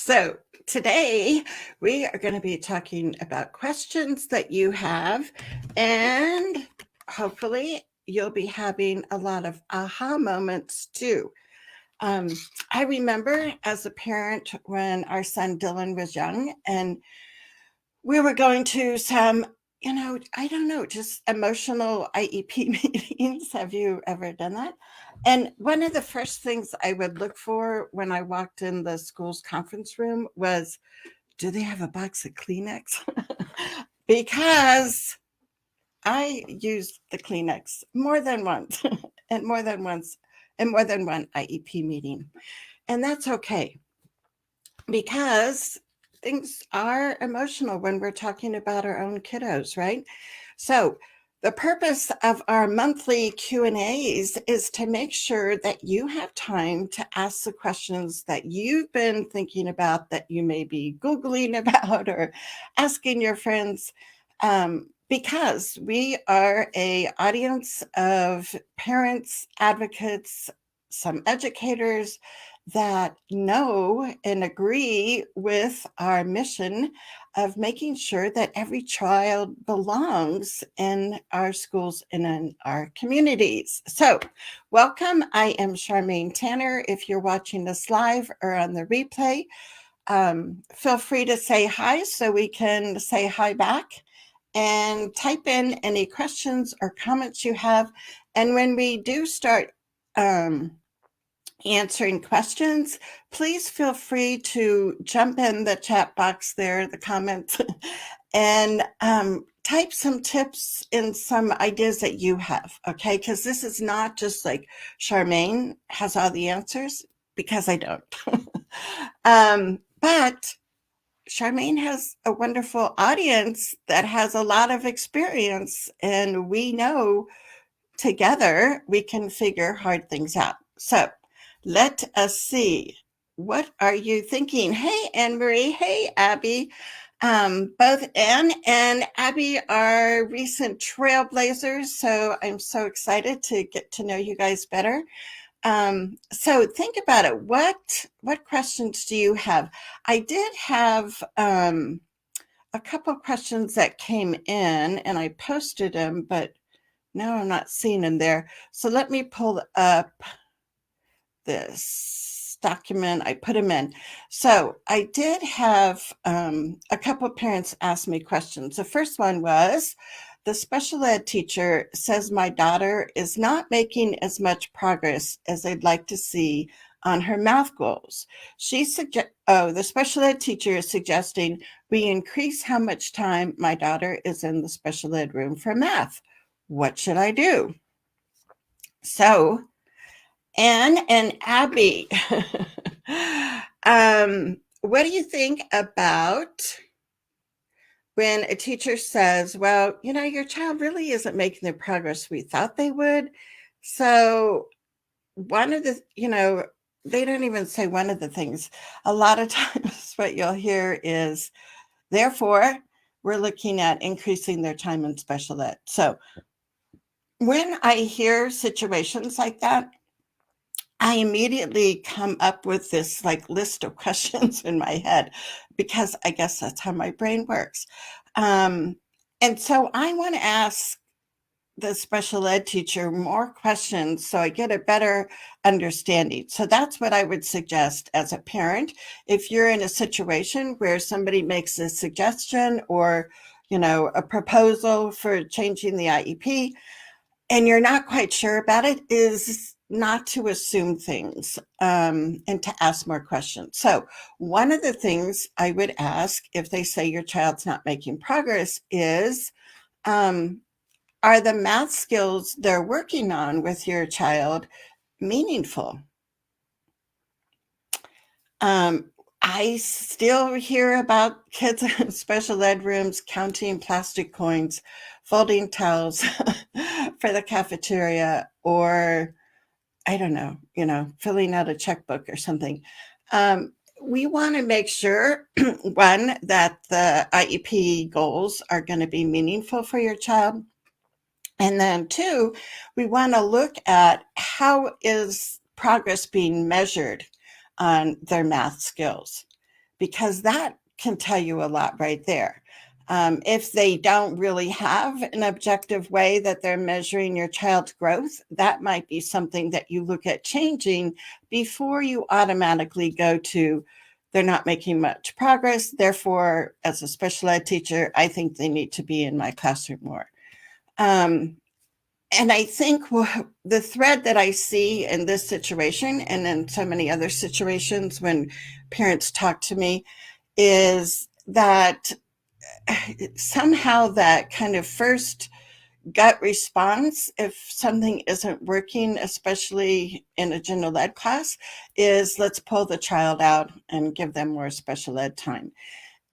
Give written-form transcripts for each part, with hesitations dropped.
So today we are going to be talking about questions that you have, and hopefully you'll be having a lot of aha moments too. Um, I remember as a parent when our son Dylan was young, and we were going to some, I don't know, just emotional IEP meetings. Have you ever done that? And one of the first things I would look for when I walked in the school's conference room was, do they have a box of Kleenex? Because I used the Kleenex more than once and more than once and more than one IEP meeting. And that's okay because things are emotional when we're talking about our own kiddos, right? So the purpose of our monthly Q&As is to make sure that you have time to ask the questions that you've been thinking about, that you may be Googling about or asking your friends, because we are a audience of parents, advocates, some educators that know and agree with our mission of making sure that every child belongs in our schools and in our communities. So, welcome. I am Charmaine Tanner. If you're watching this live or on the replay, feel free to say hi so we can say hi back, and type in any questions or comments you have. And when we do start answering questions, please feel free to jump in the chat box there, the comments, and type some tips and some ideas that you have, okay? Because this is not just like Charmaine has all the answers, because I don't. But Charmaine has a wonderful audience that has a lot of experience, and we know together we can figure hard things out. So let us see. What are you thinking? Hey, Anne Marie. Hey, Abby. Both Anne and Abby are recent trailblazers, so I'm so excited to get to know you guys better. So think about it. What questions do you have? I did have a couple of questions that came in, and I posted them, but now I'm not seeing them there. So let me pull up this document. I put them in. So I did have a couple of parents ask me questions. The first one was, the special ed teacher says my daughter is not making as much progress as I'd like to see on her math goals. The special ed teacher is suggesting we increase how much time my daughter is in the special ed room for math. What should I do? So, Anne and Abby, what do you think about when a teacher says, well, your child really isn't making the progress we thought they would? So, one of the, they don't even say one of the things. A lot of times, what you'll hear is, therefore, we're looking at increasing their time in special ed. So, when I hear situations like that, I immediately come up with this list of questions in my head, because I guess that's how my brain works. And so I want to ask the special ed teacher more questions so I get a better understanding. So that's what I would suggest as a parent. If you're in a situation where somebody makes a suggestion or, a proposal for changing the IEP, and you're not quite sure about it, is not to assume things, and to ask more questions. So one of the things I would ask if they say your child's not making progress is, are the math skills they're working on with your child meaningful? I still hear about kids in special ed rooms counting plastic coins, folding towels for the cafeteria, or I don't know, filling out a checkbook or something. We want to make sure, one, that the IEP goals are going to be meaningful for your child. And then two, we want to look at how is progress being measured on their math skills. because that can tell you a lot right there. If they don't really have an objective way that they're measuring your child's growth, that might be something that you look at changing before you automatically go to they're not making much progress. Therefore, as a special ed teacher, I think they need to be in my classroom more. And I think the thread that I see in this situation and in so many other situations when parents talk to me is that somehow that kind of first gut response, if something isn't working, especially in a general ed class, is let's pull the child out and give them more special ed time.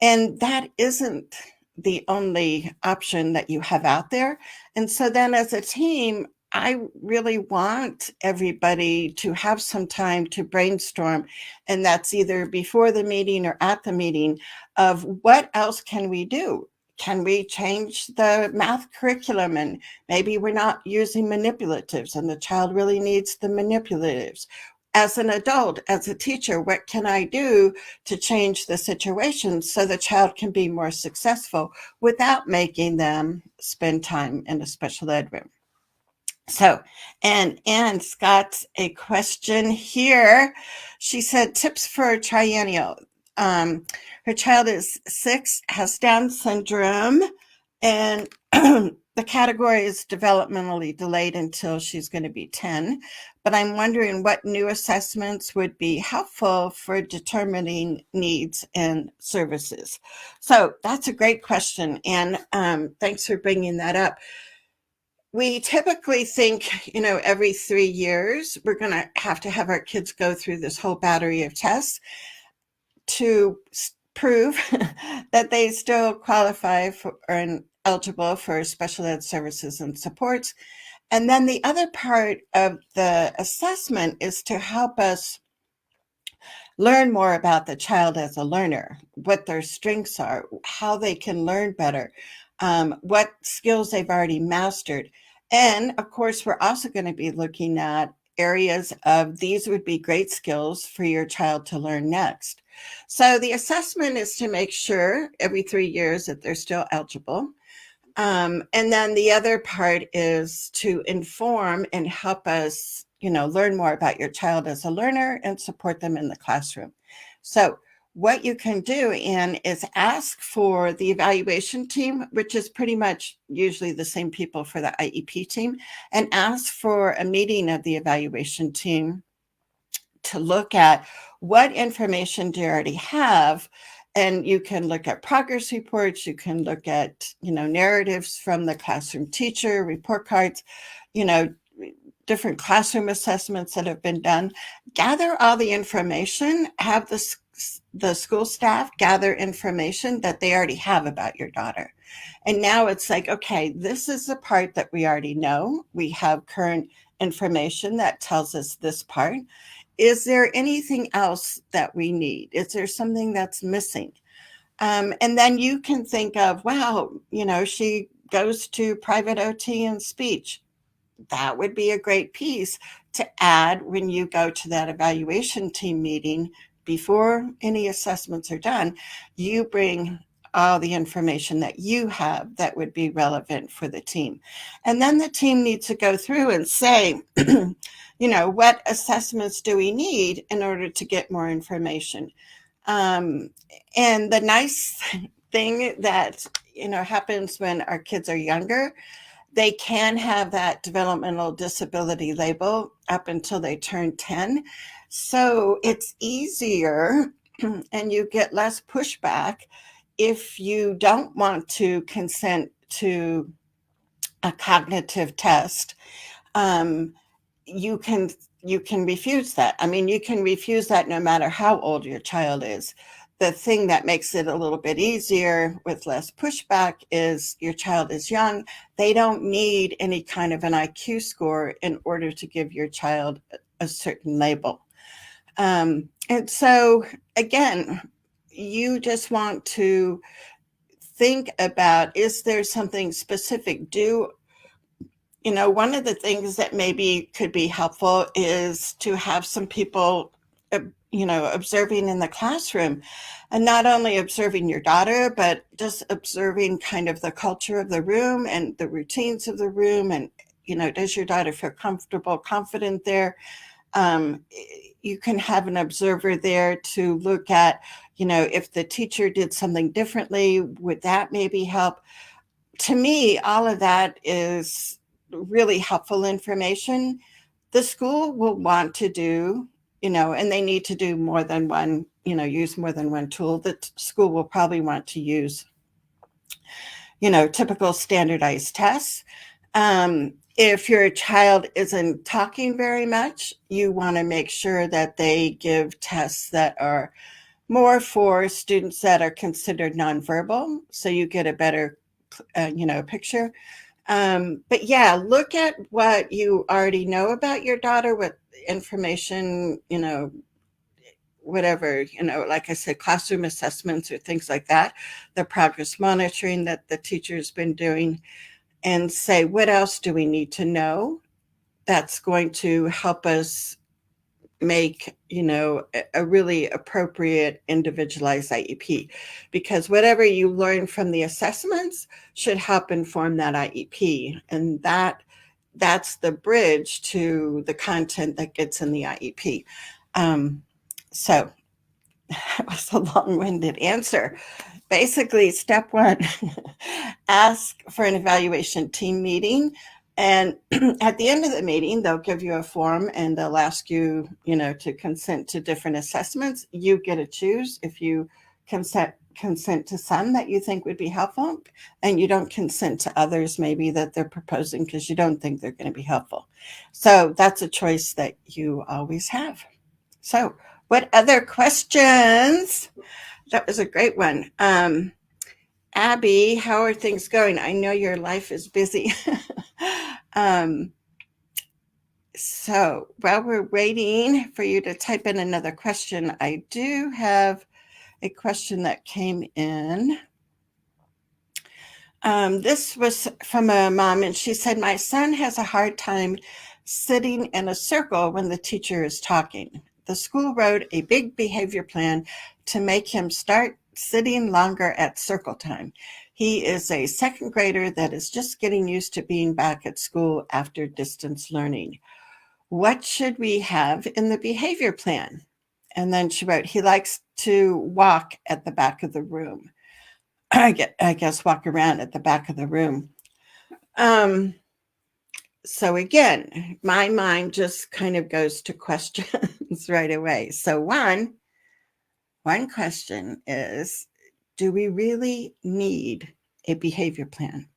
And that isn't the only option that you have out there. And so then as a team, I really want everybody to have some time to brainstorm. And that's either before the meeting or at the meeting of what else can we do? Can we change the math curriculum? And maybe we're not using manipulatives and the child really needs the manipulatives. As an adult, as a teacher, what can I do to change the situation so the child can be more successful without making them spend time in a special ed room? So, and Anne's got a question here. She said, tips for a triennial. Her child is 6, has Down syndrome, and the category is developmentally delayed until she's going to be 10. But I'm wondering what new assessments would be helpful for determining needs and services. So that's a great question. And thanks for bringing that up. We typically think, every 3 years, we're going to have our kids go through this whole battery of tests to prove that they still qualify for and eligible for special ed services and supports. And then the other part of the assessment is to help us learn more about the child as a learner, what their strengths are, how they can learn better, what skills they've already mastered. And of course, we're also going to be looking at areas of these would be great skills for your child to learn next. So the assessment is to make sure every 3 years that they're still eligible. And then the other part is to inform and help us, learn more about your child as a learner and support them in the classroom. So what you can do, Anne, is ask for the evaluation team, which is pretty much usually the same people for the IEP team, and ask for a meeting of the evaluation team to look at what information do you already have. And you can look at progress reports, you can look at, narratives from the classroom teacher, report cards, different classroom assessments that have been done. Gather all the information, have the school staff gather information that they already have about your daughter. And now it's like, okay, this is the part that we already know. We have current information that tells us this part. Is there anything else that we need? Is there something that's missing? And then you can think of, wow, she goes to private OT and speech. That would be a great piece to add when you go to that evaluation team meeting before any assessments are done. You bring all the information that you have that would be relevant for the team. And then the team needs to go through and say, what assessments do we need in order to get more information? And the nice thing that, happens when our kids are younger, they can have that developmental disability label up until they turn 10. So it's easier and you get less pushback if you don't want to consent to a cognitive test. You can refuse that. I mean, you can refuse that no matter how old your child is. The thing that makes it a little bit easier with less pushback is your child is young. They don't need any kind of an IQ score in order to give your child a certain label. And so, again, you just want to think about, is there something specific? One of the things that maybe could be helpful is to have some people, observing in the classroom, and not only observing your daughter, but just observing kind of the culture of the room and the routines of the room. And, does your daughter feel comfortable, confident there? Um, you can have an observer there to look at, if the teacher did something differently, would that maybe help? To me, all of that is really helpful information. The school will want to do, and they need to do more than one, use more than one tool. The school will probably want to use, typical standardized tests. If your child isn't talking very much, you want to make sure that they give tests that are more for students that are considered nonverbal, so you get a better, picture. But yeah, look at what you already know about your daughter, what information, whatever, like I said, classroom assessments or things like that, the progress monitoring that the teacher's been doing, and say, what else do we need to know that's going to help us make, a really appropriate individualized IEP? Because whatever you learn from the assessments should help inform that IEP. And that's the bridge to the content that gets in the IEP. So that was a long-winded answer. Basically, step one, ask for an evaluation team meeting. And at the end of the meeting, they'll give you a form and they'll ask you, to consent to different assessments. You get to choose if you consent to some that you think would be helpful, and you don't consent to others maybe that they're proposing because you don't think they're going to be helpful. So that's a choice that you always have. So what other questions? That was a great one. Abby, how are things going? I know your life is busy. So while we're waiting for you to type in another question, I do have a question that came in. This was from a mom, and she said, my son has a hard time sitting in a circle when the teacher is talking. The school wrote a big behavior plan to make him start sitting longer at circle time. He is a second grader that is just getting used to being back at school after distance learning. What should we have in the behavior plan? And then she wrote, he likes to walk at the back of the room. I guess walk around at the back of the room. So again, my mind just kind of goes to questions right away. So one question is, do we really need a behavior plan?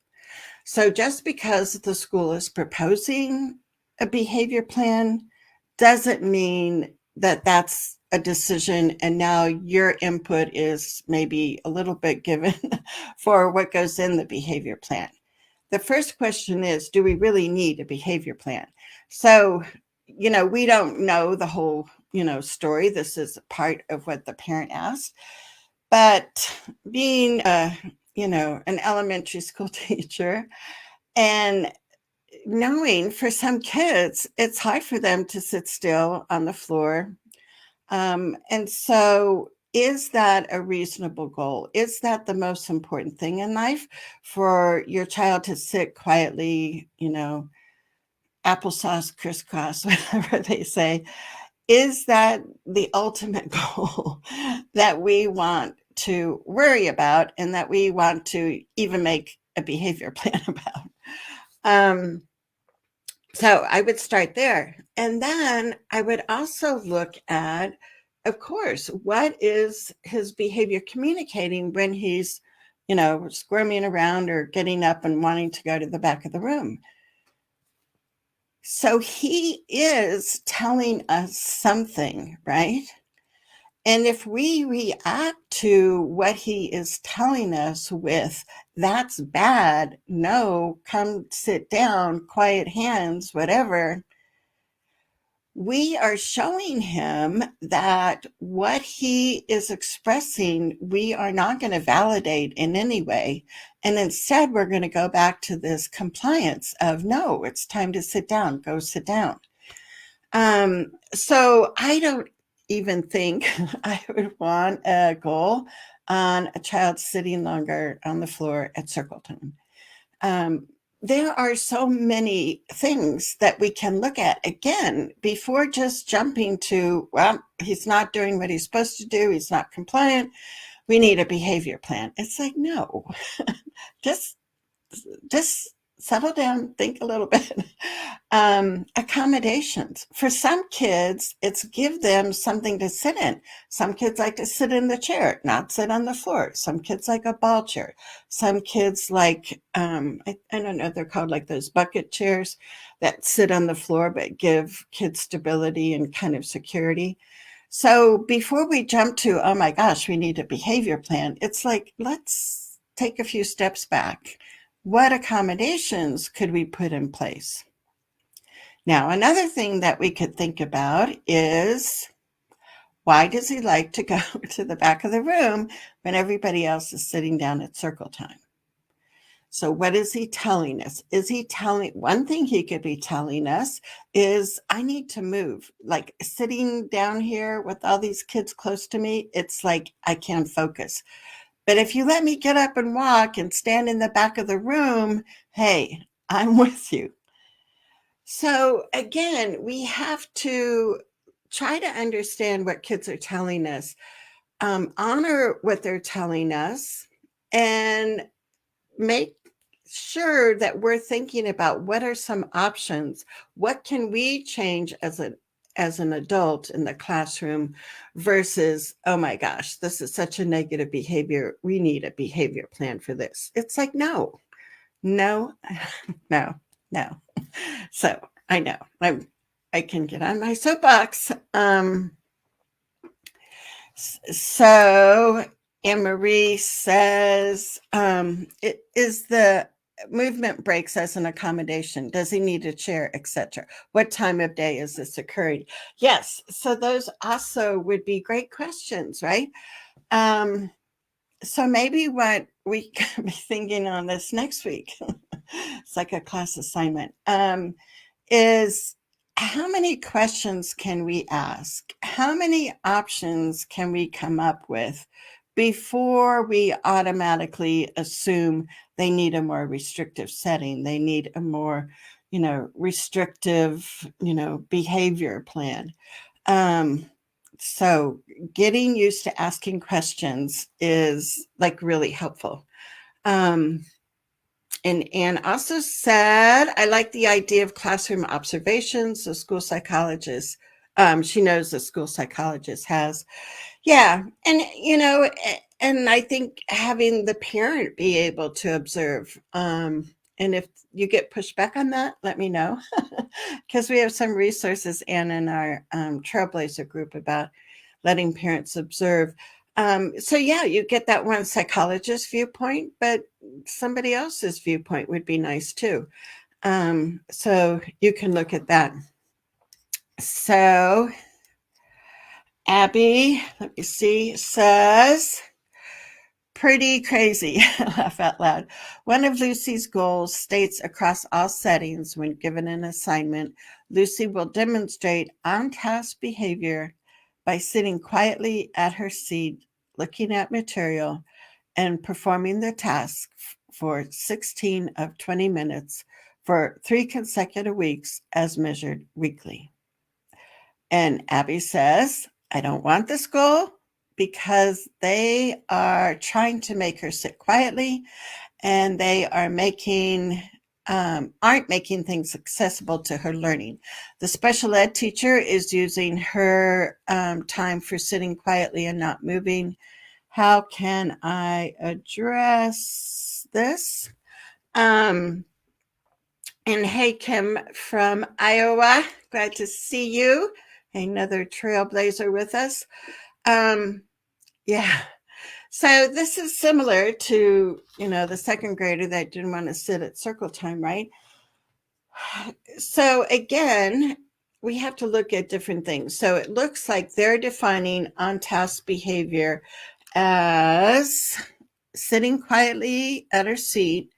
So just because the school is proposing a behavior plan doesn't mean that that's a decision and now your input is maybe a little bit given for what goes in the behavior plan. The first question is, do we really need a behavior plan? So, we don't know the whole, story. This is part of what the parent asked. But being an elementary school teacher, and knowing for some kids, it's hard for them to sit still on the floor. And so is that a reasonable goal? Is that the most important thing in life, for your child to sit quietly, applesauce, crisscross, whatever they say? Is that the ultimate goal that we want to worry about and that we want to even make a behavior plan about? So I would start there. And then I would also look at, of course, what is his behavior communicating when he's, squirming around or getting up and wanting to go to the back of the room. So he is telling us something, right? And if we react to what he is telling us with, that's bad, no, come sit down, quiet hands, whatever, we are showing him that what he is expressing, we are not going to validate in any way. And instead, we're going to go back to this compliance of, no, it's time to sit down, go sit down. So even think I would want a goal on a child sitting longer on the floor at circle time. Um, there are so many things that we can look at again before just jumping to, well, he's not doing what he's supposed to do. He's not compliant. We need a behavior plan. It's like, no, just just settle down, think a little bit. Accommodations. For some kids, it's give them something to sit in. Some kids like to sit in the chair, not sit on the floor. Some kids like a ball chair. Some kids like, I don't know, they're called like those bucket chairs that sit on the floor but give kids stability and kind of security. So before we jump to, oh my gosh, we need a behavior plan, it's like, let's take a few steps back. What accommodations could we put in place? Now, another thing that we could think about is, why does he like to go to the back of the room when everybody else is sitting down at circle time? So what is he telling us? Is he telling, one thing he could be telling us is, I need to move. Like sitting down here with all these kids close to me, it's like I can't focus. But if you let me get up and walk and stand in the back of the room, hey, I'm with you. So again, we have to try to understand what kids are telling us, honor what they're telling us, and make sure that we're thinking about what are some options. What can we change as an adult in the classroom versus, oh my gosh, this is such a negative behavior. We need a behavior plan for this. It's like, no, no, no, no. So I know I can get on my soapbox. So Anne Marie says, it is the movement breaks as an accommodation. Does he need a chair, etc.? What time of day is this occurring? Yes. So those also would be great questions, right? So maybe what we could be thinking on this next week, it's like a class assignment, is, how many questions can we ask? How many options can we come up with before we automatically assume they need a more restrictive setting? They need a more, restrictive, behavior plan. So getting used to asking questions is like really helpful. And Anne also said, I like the idea of classroom observations. The school psychologist, she knows the school psychologist has. Yeah. And, and I think having the parent be able to observe, and if you get pushed back on that, let me know, because we have some resources, Anne, in our Trailblazer group about letting parents observe. So yeah, you get that one psychologist viewpoint, but somebody else's viewpoint would be nice too. So you can look at that. So Abby, let me see, says, pretty crazy, laugh out loud. One of Lucy's goals states across all settings, when given an assignment, Lucy will demonstrate on-task behavior by sitting quietly at her seat, looking at material, and performing the task for 16 of 20 minutes for 3 consecutive weeks as measured weekly. And Abby says, I don't want this goal because they are trying to make her sit quietly, and they are aren't making things accessible to her learning. The special ed teacher is using her time for sitting quietly and not moving. How can I address this? And hey, Kim from Iowa, glad to see you. Another trailblazer with us. Yeah. So this is similar to, the second grader that didn't want to sit at circle time, right? So again, we have to look at different things. So it looks like they're defining on-task behavior as sitting quietly at her seat,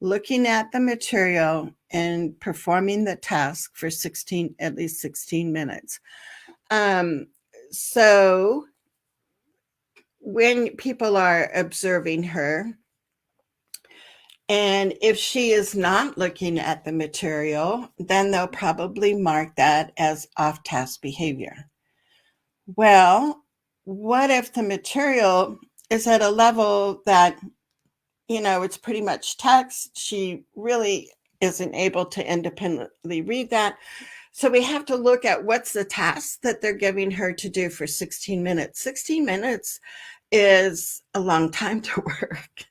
looking at the material, and performing the task for at least 16 minutes. So when people are observing her, and if she is not looking at the material, then they'll probably mark that as off task behavior. Well, what if the material is at a level that, it's pretty much text? She really isn't able to independently read that. So we have to look at what's the task that they're giving her to do for 16 minutes. 16 minutes is a long time to work.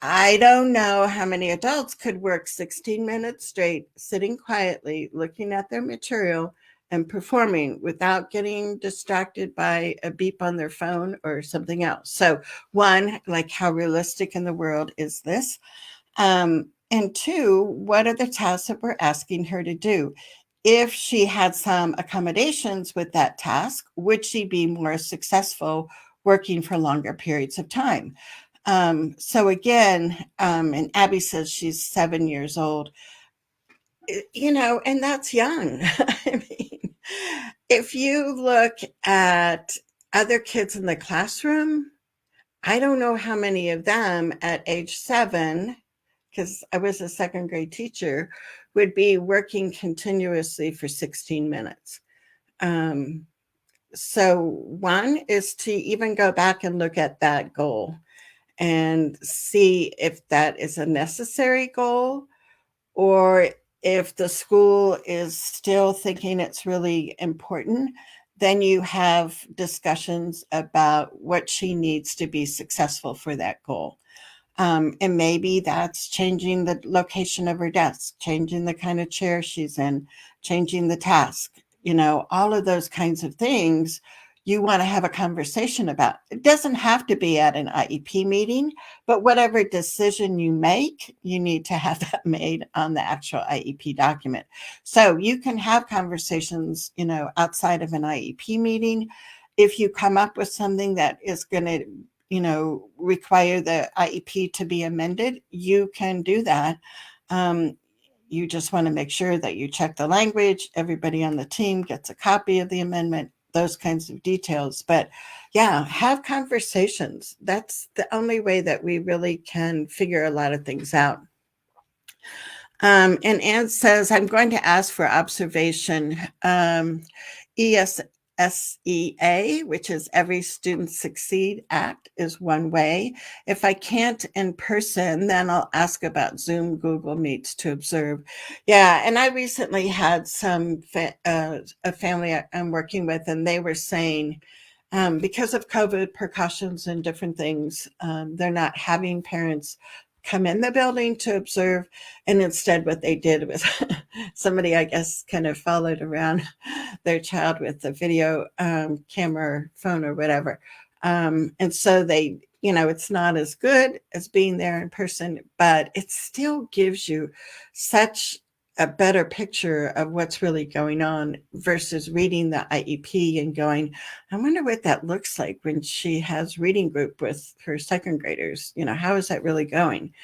I don't know how many adults could work 16 minutes straight, sitting quietly, looking at their material and performing without getting distracted by a beep on their phone or something else. So, one, like, how realistic in the world is this? And two, what are the tasks that we're asking her to do? If she had some accommodations with that task, would she be more successful working for longer periods of time? So again, and Abby says she's 7 years old, and that's young. I mean, if you look at other kids in the classroom, I don't know how many of them at age 7, because I was a second grade teacher, would be working continuously for 16 minutes. Um, so one is to even go back and look at that goal and see if that is a necessary goal, or if the school is still thinking it's really important. Then you have discussions about what she needs to be successful for that goal. And maybe that's changing the location of her desk, changing the kind of chair she's in, changing the task, all of those kinds of things you want to have a conversation about. It doesn't have to be at an IEP meeting, but whatever decision you make, you need to have that made on the actual IEP document. So you can have conversations, outside of an IEP meeting. If you come up with something that is going to require the IEP to be amended, you can do that. You just want to make sure that you check the language, everybody on the team gets a copy of the amendment, those kinds of details. But yeah, have conversations. That's the only way that we really can figure a lot of things out. And Anne says, I'm going to ask for observation. ESSEA, which is Every Student Succeed Act, is one way. If I can't in person, then I'll ask about Zoom, Google Meets to observe. Yeah, and I recently had a family I'm working with, and they were saying, because of COVID precautions and different things, they're not having parents come in the building to observe. And instead, what they did was somebody, I guess, kind of followed around their child with a video camera, phone, or whatever. And so they, it's not as good as being there in person, but it still gives you such a better picture of what's really going on versus reading the IEP and going, I wonder what that looks like when she has reading group with her second graders. How is that really going?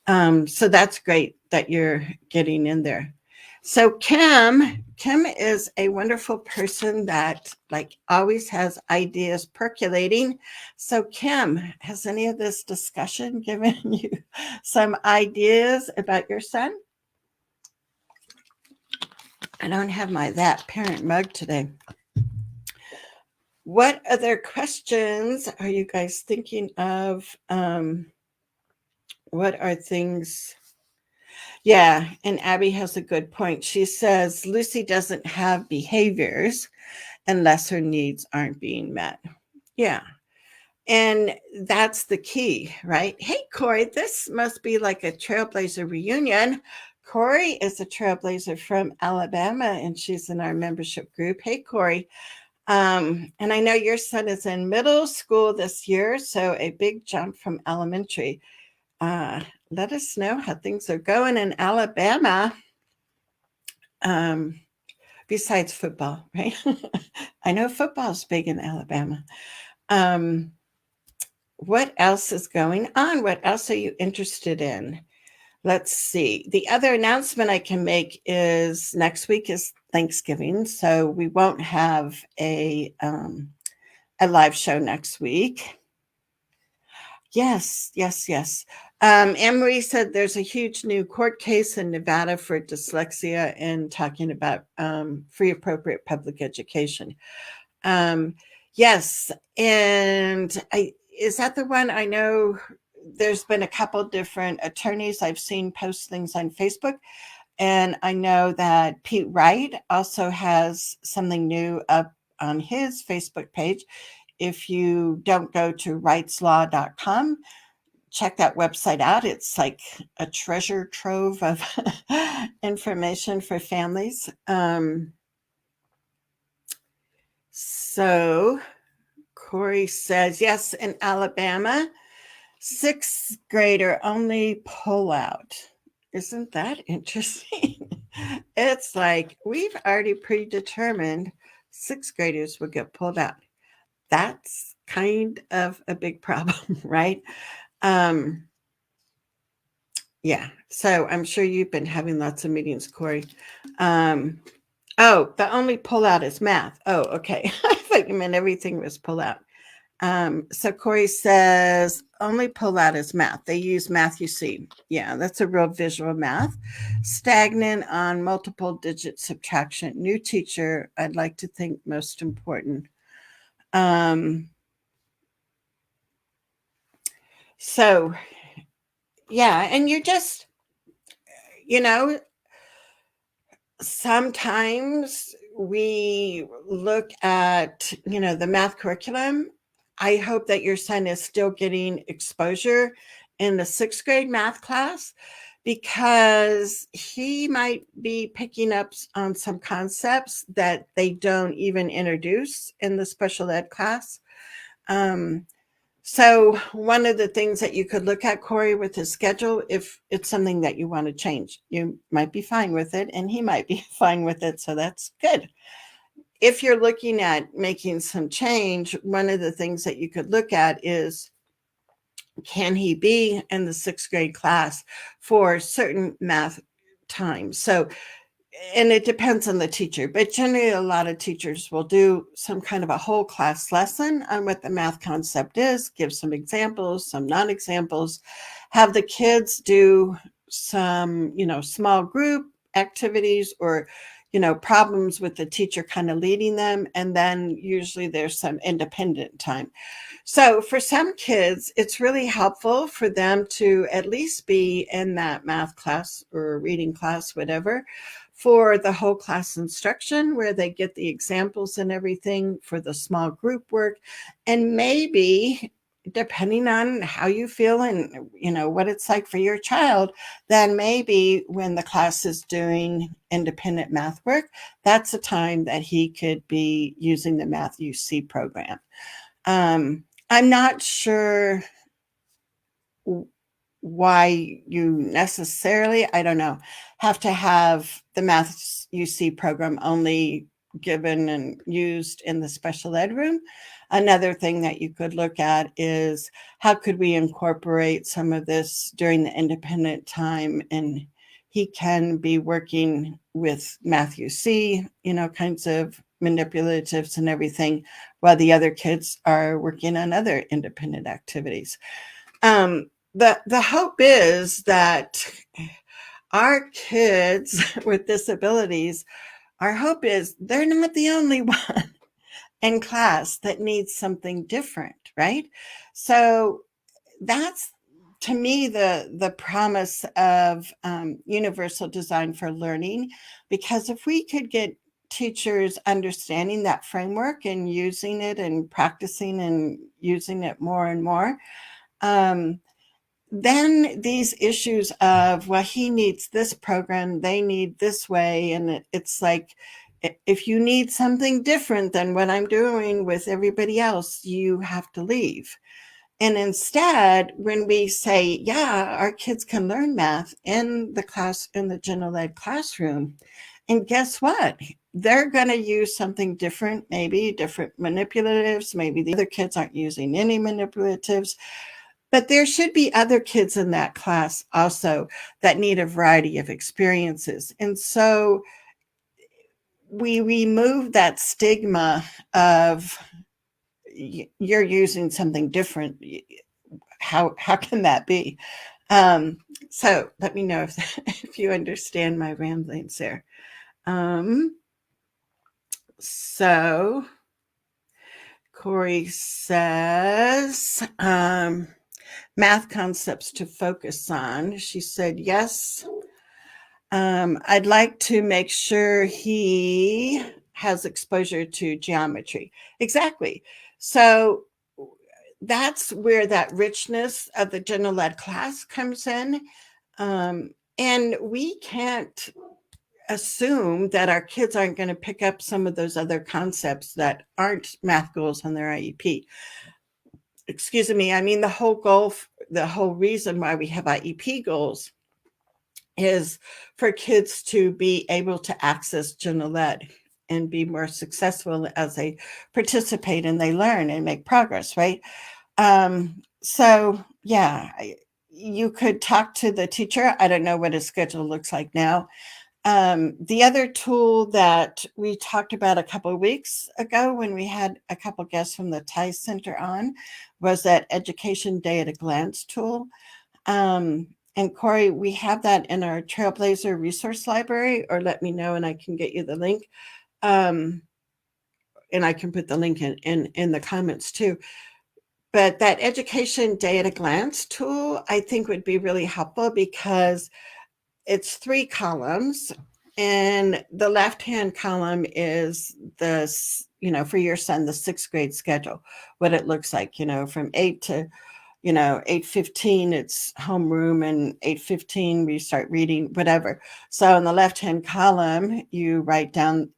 So that's great that you're getting in there. So Kim is a wonderful person that always has ideas percolating. So Kim, has any of this discussion given you some ideas about your son? I don't have my That Parent mug today. What other questions are you guys thinking of? What are things? Yeah, and Abby has a good point. She says Lucy doesn't have behaviors unless her needs aren't being met. Yeah. And that's the key, right? Hey, Corey, this must be like a Trailblazer reunion. Corey is a Trailblazer from Alabama, and she's in our membership group. Hey, Corey. And I know your son is in middle school this year, so a big jump from elementary. Let us know how things are going in Alabama. Besides football, right? I know football is big in Alabama. What else is going on? What else are you interested in? Let's see. The other announcement I can make is next week is Thanksgiving, so we won't have a live show next week. Yes, yes, yes. Anne Marie said there's a huge new court case in Nevada for dyslexia and talking about free appropriate public education. Um, yes, and is that the one? I know there's been a couple different attorneys I've seen post things on Facebook, and I know that Pete Wright also has something new up on his Facebook page. If you don't go to wrightslaw.com, check that website out. It's like a treasure trove of information for families. So Corey says, yes, in Alabama, sixth grader only pull out. Isn't that interesting? It's like we've already predetermined sixth graders will get pulled out. That's kind of a big problem, right? Um, yeah. So I'm sure you've been having lots of meetings, Corey. Um, oh, the only pullout is math. Oh, okay. I thought you meant everything was pull out. So Corey says only pull out is math. They use math, you see. Yeah, that's a real visual math. Stagnant on multiple digit subtraction. New teacher, I'd like to think most important. Um, so yeah, and you just, you know, sometimes we look at, the math curriculum. I hope that your son is still getting exposure in the sixth grade math class because he might be picking up on some concepts that they don't even introduce in the special ed class. Um, so one of the things that you could look at, Corey, with his schedule, if it's something that you want to change, you might be fine with it and he might be fine with it. So that's good. If you're looking at making some change, one of the things that you could look at is, can he be in the sixth grade class for certain math times? So, and it depends on the teacher, but generally a lot of teachers will do some kind of a whole class lesson on what the math concept is, give some examples, some non-examples, have the kids do some, small group activities or, problems with the teacher kind of leading them. And then usually there's some independent time. So for some kids, it's really helpful for them to at least be in that math class or reading class, whatever, for the whole class instruction where they get the examples and everything for the small group work. And maybe depending on how you feel and what it's like for your child, then maybe when the class is doing independent math work, that's a time that he could be using the Math UC program. I'm not sure why you necessarily, I don't know, have to have the Math UC program only given and used in the special ed room. Another thing that you could look at is how could we incorporate some of this during the independent time, and he can be working with Math UC, kinds of manipulatives and everything, while the other kids are working on other independent activities. The hope is that our kids with disabilities, our hope is they're not the only one in class that needs something different, right? So that's, to me, the promise of universal design for learning, because if we could get teachers understanding that framework and using it and practicing and using it more and more, then these issues of, well, he needs this program, they need this way, and it's like, if you need something different than what I'm doing with everybody else, you have to leave. And instead, when we say, yeah, our kids can learn math in the class, in the general ed classroom, and guess what? They're going to use something different, maybe different manipulatives. Maybe the other kids aren't using any manipulatives. But there should be other kids in that class also that need a variety of experiences. And so we remove that stigma of you're using something different. How can that be? Um, so let me know if if you understand my ramblings there. Um, so Corey says, math concepts to focus on. She said, yes. I'd like to make sure he has exposure to geometry. Exactly. So that's where that richness of the general ed class comes in. And we can't assume that our kids aren't going to pick up some of those other concepts that aren't math goals on their IEP. Excuse me. I mean, the whole goal, the whole reason why we have IEP goals is for kids to be able to access general ed and be more successful as they participate and they learn and make progress, right? So yeah, you could talk to the teacher. I don't know what his schedule looks like now. The other tool that we talked about a couple of weeks ago when we had a couple of guests from the TIE Center on was that Education Day at a Glance tool. And Corey, we have that in our Trailblazer resource library, or let me know and I can get you the link. Um, and I can put the link in the comments too. But that Education Day at a Glance tool, I think would be really helpful because it's 3 columns. And the left-hand column is the, for your son, the 6th grade schedule, what it looks like, from 8 to 8:15 it's homeroom, and 8:15 we start reading, whatever. So in the left-hand column, you write down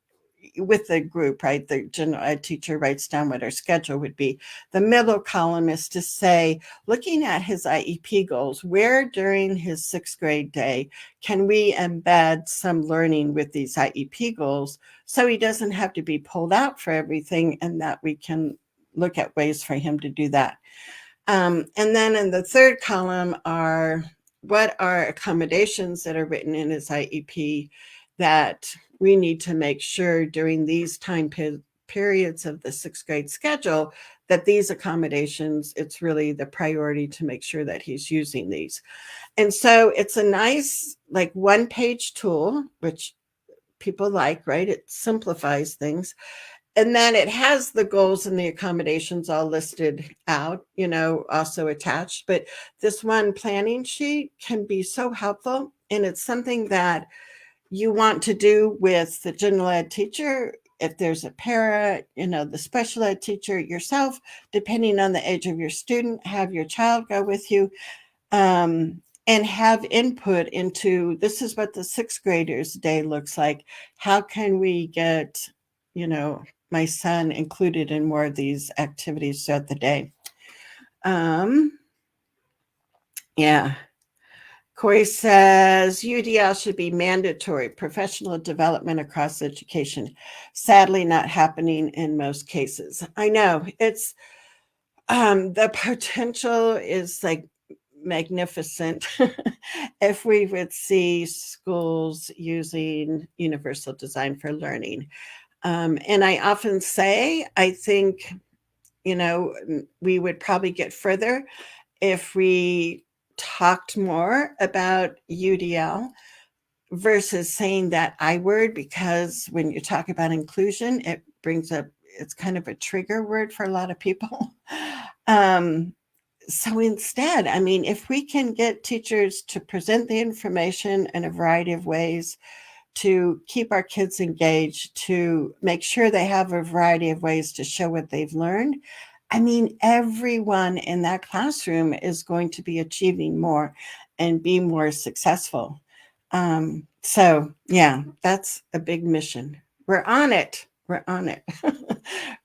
with the group, right? The general ed teacher writes down what our schedule would be. The middle column is to say, looking at his IEP goals, where during his 6th grade day can we embed some learning with these IEP goals so he doesn't have to be pulled out for everything, and that we can look at ways for him to do that. And then in the third column are what are accommodations that are written in his IEP that we need to make sure during these time periods of the 6th grade schedule that these accommodations, it's really the priority to make sure that he's using these. And so it's a nice, like, one-page tool, which people like, right? It simplifies things. And then it has the goals and the accommodations all listed out, also attached. But this one planning sheet can be so helpful. And it's something that you want to do with the general ed teacher. If there's a para, the special ed teacher, yourself, depending on the age of your student, have your child go with you. And have input into, this is what the 6th graders day looks like. How can we get, my son included in more of these activities throughout the day? Yeah. Corey says UDL should be mandatory, professional development across education. Sadly, not happening in most cases. I know it's the potential is like magnificent if we would see schools using universal design for learning. And I often say, I think, we would probably get further if we talked more about UDL versus saying that I word, because when you talk about inclusion, it brings up, it's kind of a trigger word for a lot of people. So instead, I mean, if we can get teachers to present the information in a variety of ways, to keep our kids engaged, to make sure they have a variety of ways to show what they've learned, I mean, everyone in that classroom is going to be achieving more and be more successful. So yeah, that's a big mission. We're on it. We're on it.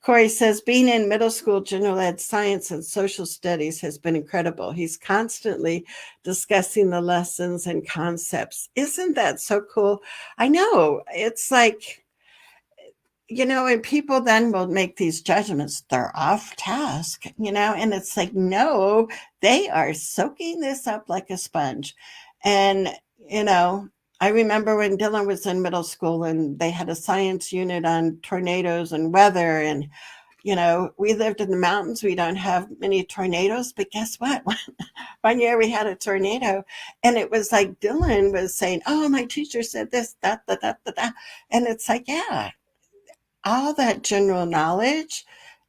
Corey says, being in middle school general ed science and social studies has been incredible. He's constantly discussing the lessons and concepts. Isn't that so cool? I know. It's like And people then will make these judgments. They're off task, and it's like, no, they are soaking this up like a sponge. And, you know, I remember when Dylan was in middle school and they had a science unit on tornadoes and weather. And, we lived in the mountains. We don't have many tornadoes, but guess what? One year we had a tornado, and it was like Dylan was saying, "Oh, my teacher said this, that." And it's like, yeah, all that general knowledge,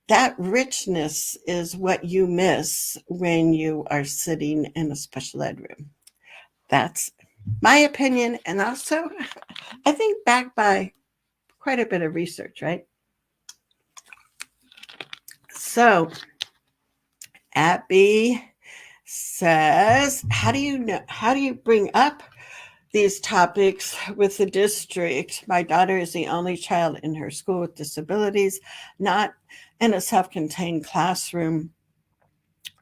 that richness is what you miss when you are sitting in a special ed room. That's my opinion, and also, I think, backed by quite a bit of research, right? So, Abby says, how do you bring up these topics with the district? My daughter is the only child in her school with disabilities, not in a self-contained classroom.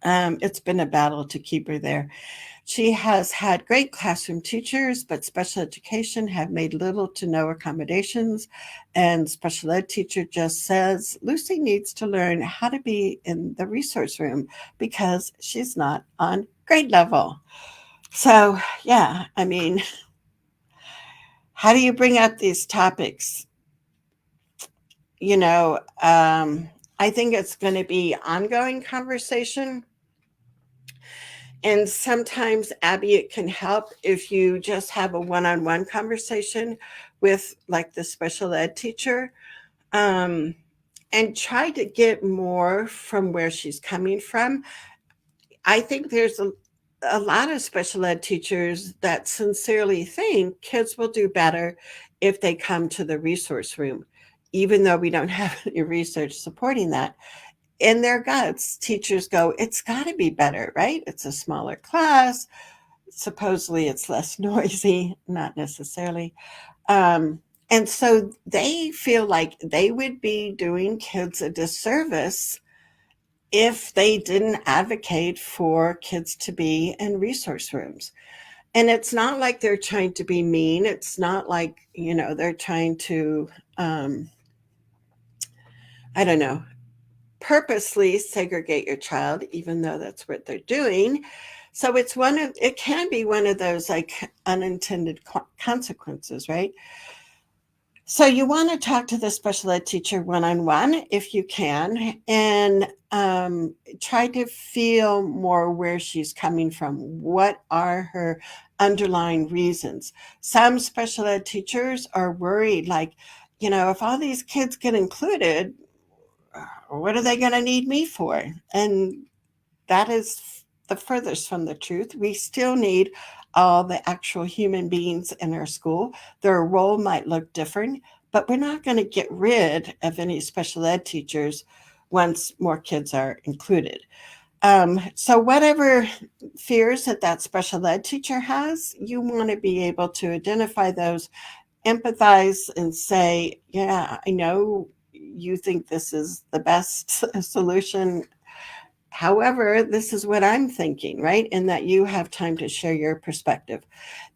It's been a battle to keep her there. She has had great classroom teachers, but special education have made little to no accommodations. And special ed teacher just says Lucy needs to learn how to be in the resource room because she's not on grade level. So, yeah, I mean, how do you bring up these topics? You know, um, I think it's going to be ongoing conversation. And sometimes, Abby, it can help if you just have a one on one conversation with like the special ed teacher, um, and try to get more from where she's coming from. I think there's a lot of special ed teachers that sincerely think kids will do better if they come to the resource room, even though we don't have any research supporting that. In their guts, teachers go, it's got to be better, right? It's a smaller class. Supposedly it's less noisy, not necessarily. And so they feel like they would be doing kids a disservice if they didn't advocate for kids to be in resource rooms. And it's not like they're trying to be mean. It's not like, they're trying to, I don't know, purposely segregate your child, even though that's what they're doing. So it can be one of those like unintended consequences, right? So you want to talk to the special ed teacher one on one if you can, and try to feel more where she's coming from. What are her underlying reasons? Some special ed teachers are worried, like, if all these kids get included, what are they going to need me for? And that is the furthest from the truth. We still need all the actual human beings in our school. Their role might look different, but we're not going to get rid of any special ed teachers once more kids are included. So, whatever fears that special ed teacher has, you want to be able to identify those, empathize, and say, yeah, I know you think this is the best solution. However, this is what I'm thinking, right? And that you have time to share your perspective.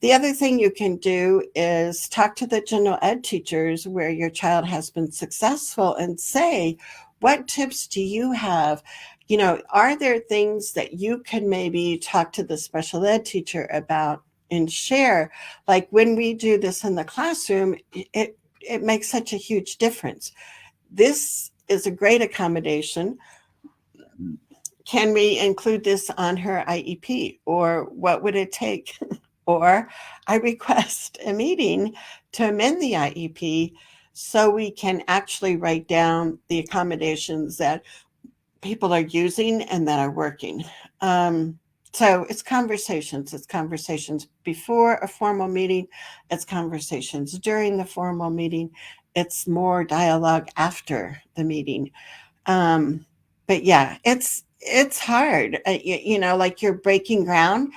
The other thing you can do is talk to the general ed teachers where your child has been successful and say, what tips do you have? Are there things that you can maybe talk to the special ed teacher about and share? Like when we do this in the classroom, it makes such a huge difference. This is a great accommodation. Can we include this on her IEP? Or what would it take? Or I request a meeting to amend the IEP so we can actually write down the accommodations that people are using and that are working. So it's conversations. It's conversations before a formal meeting. It's conversations during the formal meeting. It's more dialogue after the meeting. Um, but yeah, it's hard. Like you're breaking ground.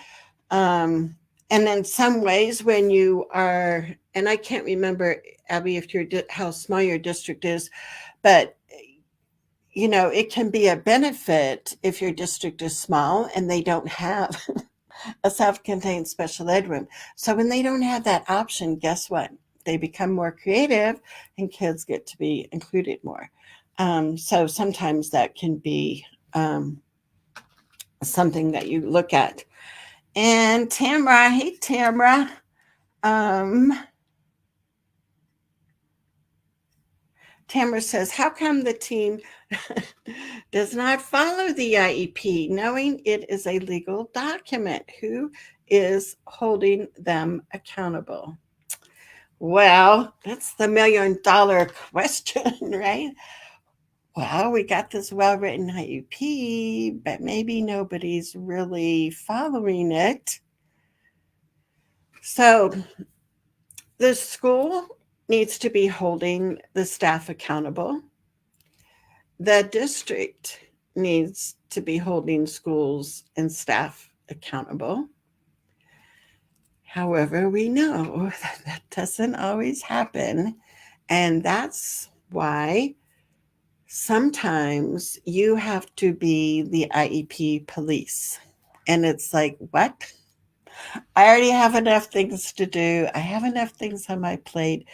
Um, and in some ways, when you are, and I can't remember, Abby, if how small your district is, but it can be a benefit if your district is small and they don't have a self-contained special ed room. So when they don't have that option, guess what? they become more creative and kids get to be included more. So sometimes that can be um, something that you look at. And Tamara, hey Tamara, um, Tamara says, how come the team does not follow the IEP, knowing it is a legal document? Who is holding them accountable? Well, that's the $1,000,000 question, right? Well, we got this well written IEP, but maybe nobody's really following it. So the school needs to be holding the staff accountable. The district needs to be holding schools and staff accountable. However, we know that that doesn't always happen. And that's why sometimes you have to be the IEP police. And it's like, what? I already have enough things to do. I have enough things on my plate.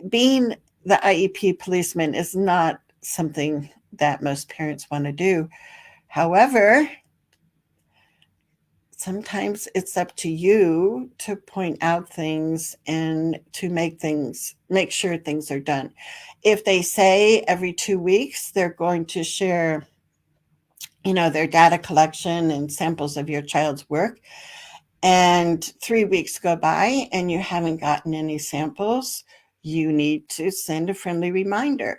Being the IEP policeman is not something that most parents want to do. However, sometimes it's up to you to point out things and to make sure things are done. If they say every 2 weeks they're going to share, their data collection and samples of your child's work, and 3 weeks go by and you haven't gotten any samples, you need to send a friendly reminder.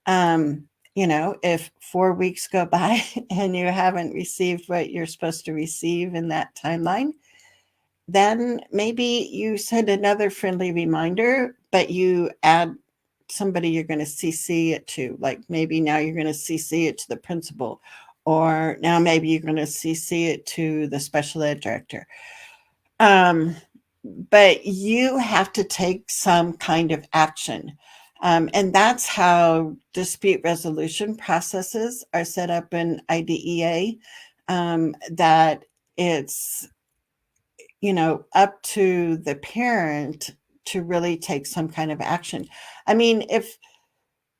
Um, if 4 weeks go by and you haven't received what you're supposed to receive in that timeline, then maybe you send another friendly reminder, but you add somebody you're going to CC it to. Like maybe now you're going to CC it to the principal, or now maybe you're going to CC it to the special ed director. Um, but you have to take some kind of action. And that's how dispute resolution processes are set up in IDEA, that it's, up to the parent to really take some kind of action. I mean,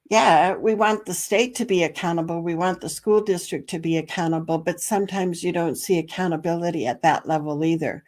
yeah, we want the state to be accountable, we want the school district to be accountable, but sometimes you don't see accountability at that level either.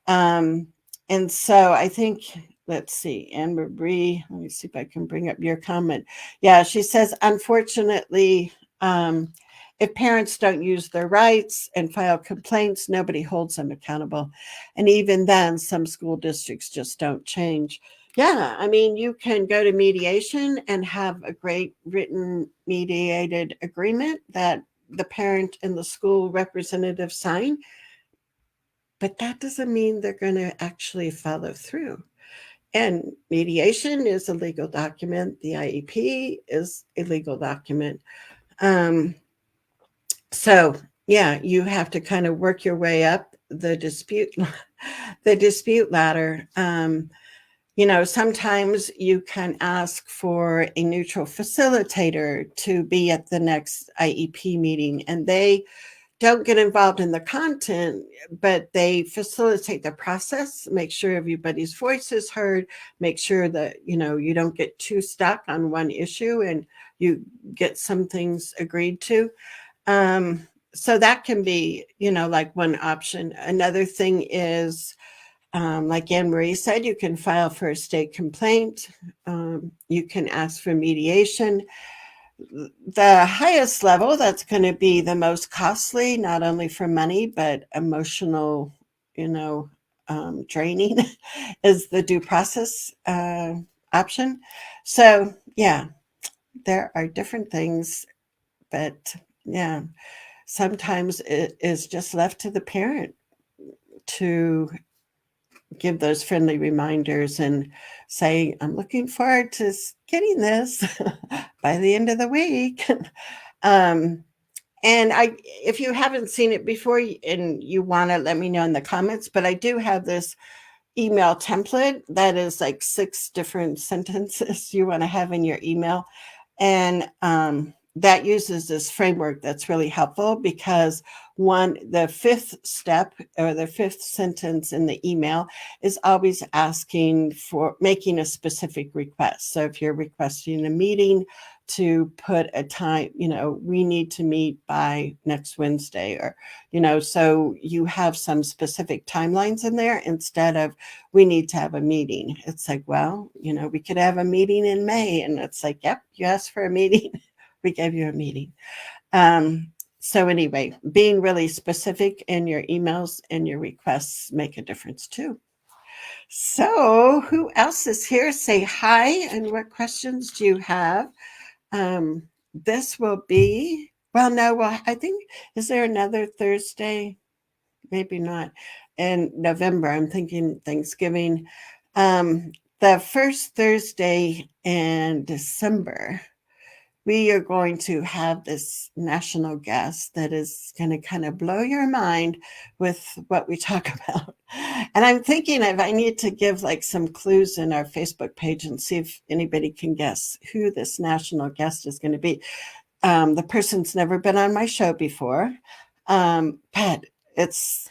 Um, and so I think, let's see, Anne Marie, let me see if I can bring up your comment. Yeah, she says, unfortunately, if parents don't use their rights and file complaints, nobody holds them accountable. And even then, some school districts just don't change. Yeah, I mean, you can go to mediation and have a great written mediated agreement that the parent and the school representative sign, but that doesn't mean they're going to actually follow through. And mediation is a legal document. The IEP is a legal document. Um, so yeah, you have to kind of work your way up the dispute, the dispute ladder. Sometimes you can ask for a neutral facilitator to be at the next IEP meeting, and they don't get involved in the content, but they facilitate the process, make sure everybody's voice is heard, make sure that, you don't get too stuck on one issue and you get some things agreed to. So that can be, like one option. Another thing is, like Anne Marie said, you can file for a state complaint. You can ask for mediation. The highest level that's going to be the most costly, not only for money, but emotional, draining, is the due process option. So, yeah, there are different things, but yeah, sometimes it is just left to the parent to give those friendly reminders and say, I'm looking forward to getting this by the end of the week. um, and if you haven't seen it before and you want to, let me know in the comments, but I do have this email template that is like 6 different sentences you want to have in your email. And that uses this framework that's really helpful because the fifth step or the fifth sentence in the email is always asking for making a specific request. So if you're requesting a meeting, to put a time, we need to meet by next Wednesday, or, so you have some specific timelines in there instead of we need to have a meeting. It's like, well, we could have a meeting in May, and it's like, yep, you asked for a meeting. We gave you a meeting. So anyway, being really specific in your emails and your requests make a difference too. So who else is here? Say hi, and what questions do you have? This will be, I think, is there another Thursday? Maybe not. In November, I'm thinking Thanksgiving. The first Thursday in December, we are going to have this national guest that is going to kind of blow your mind with what we talk about. And I'm thinking if I need to give like some clues in our Facebook page and see if anybody can guess who this national guest is going to be. The person's never been on my show before, but it's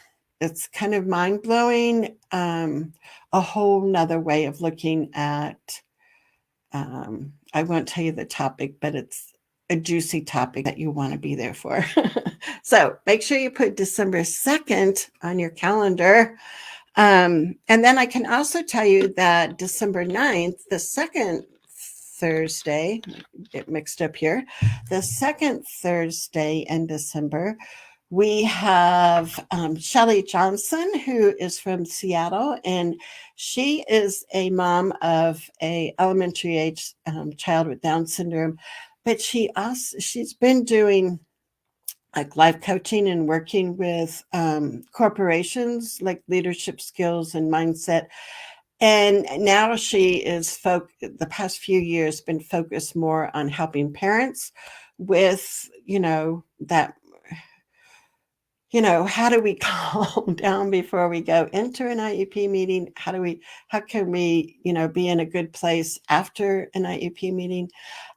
kind of mind blowing. A whole nother way of looking at. I won't tell you the topic, but it's a juicy topic that you want to be there for. So make sure you put December 2nd on your calendar. And then I can also tell you that December 9th, the second Thursday, get mixed up here, the second Thursday in December, we have Shelly Johnson, who is from Seattle, and she is a mom of a elementary age child with Down syndrome. But she's been doing like life coaching and working with corporations, like leadership skills and mindset. And now she is the past few years been focused more on helping parents with, that, how do we calm down before we go into an IEP meeting? How can we, be in a good place after an IEP meeting?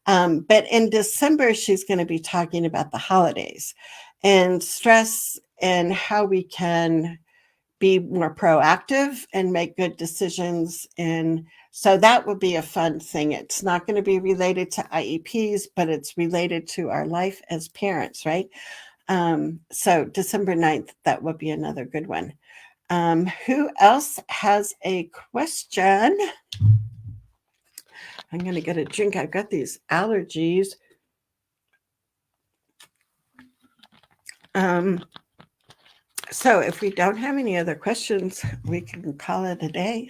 But in December, she's going to be talking about the holidays and stress and how we can be more proactive and make good decisions. And so that will be a fun thing. It's not going to be related to IEPs, but it's related to our life as parents, right? So December 9th, that would be another good one. Who else has a question? I'm going to get a drink. I've got these allergies. So if we don't have any other questions, we can call it a day.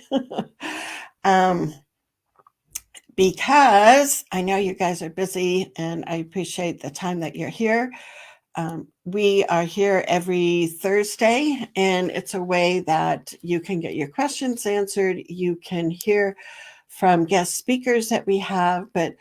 Because I know you guys are busy and I appreciate the time that you're here. We are here every Thursday, and it's a way that you can get your questions answered. You can hear from guest speakers that we have, but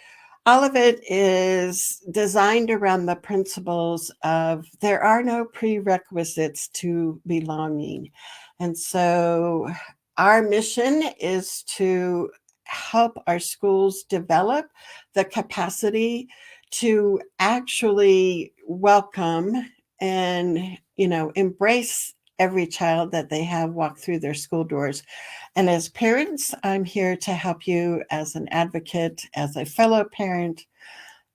all of it is designed around the principles of there are no prerequisites to belonging. And so our mission is to help our schools develop the capacity to actually welcome and, embrace every child that they have walk through their school doors. And as parents, I'm here to help you as an advocate, as a fellow parent,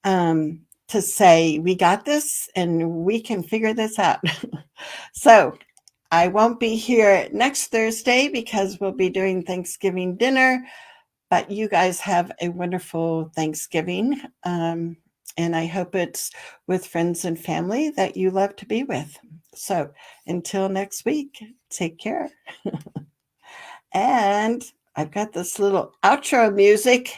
to say, we got this and we can figure this out. So I won't be here next Thursday because we'll be doing Thanksgiving dinner, but you guys have a wonderful Thanksgiving. And I hope it's with friends and family that you love to be with. So until next week, take care. And I've got this little outro music.